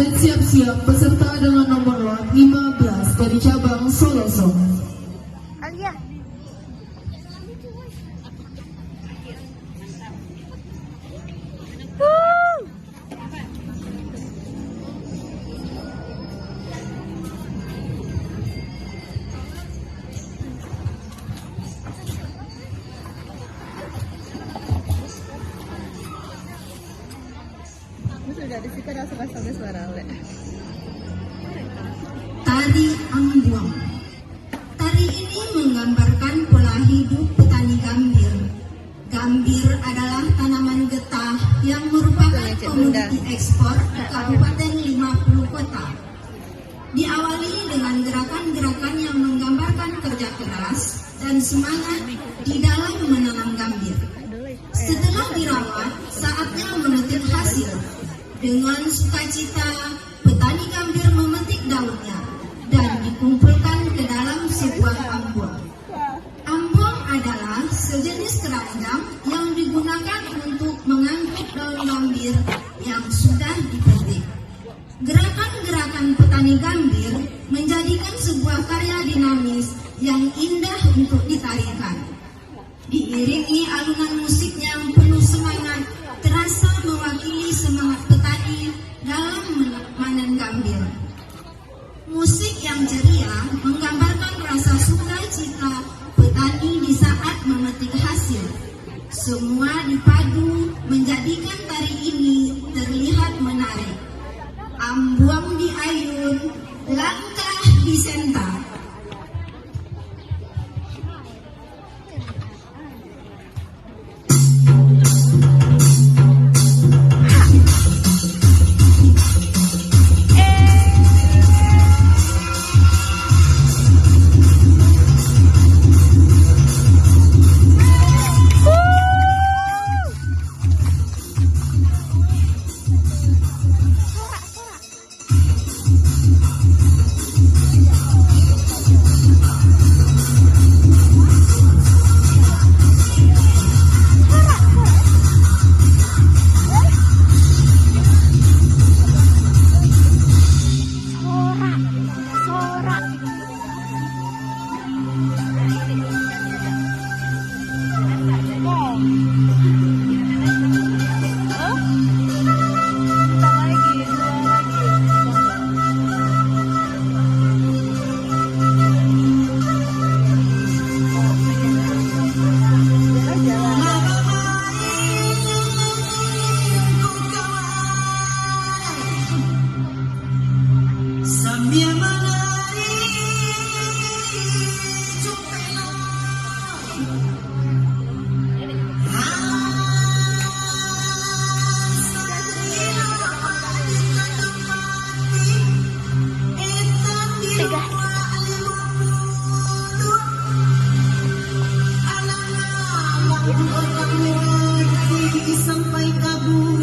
Dan siap-siap peserta dengan nomor 15 dari cabang Soloso. Alia. Sudah di situ langsung sampai suara Ale. Tari Ambuang. Tari ini menggambarkan pola hidup petani gambir. Gambir adalah tanaman getah yang merupakan komoditi ekspor di Kabupaten 50 kota. Diawali dengan gerakan-gerakan yang menggambarkan kerja keras dan semangat di dalam menanam gambir. Setelah dirawat, saatnya memetik hasil. Dengan sukacita, petani gambir memetik daunnya dan dikumpulkan ke dalam sebuah ambon. Ambon adalah sejenis keranjang yang digunakan untuk mengangkut daun gambir yang sudah dipetik. Gerakan-gerakan petani gambir menjadikan sebuah karya dinamis yang indah untuk ditarikan. Diiringi alunan musik yang penuh semangat, terasa mewakili semangat petani dalam memanen gambir. Musik yang ceria menggambarkan rasa sukacita petani di saat memetik hasil. Semua dipadu menjadikan tari ini terlihat menarik. Ambuang di ayun, langkah di senta. Sampai kabur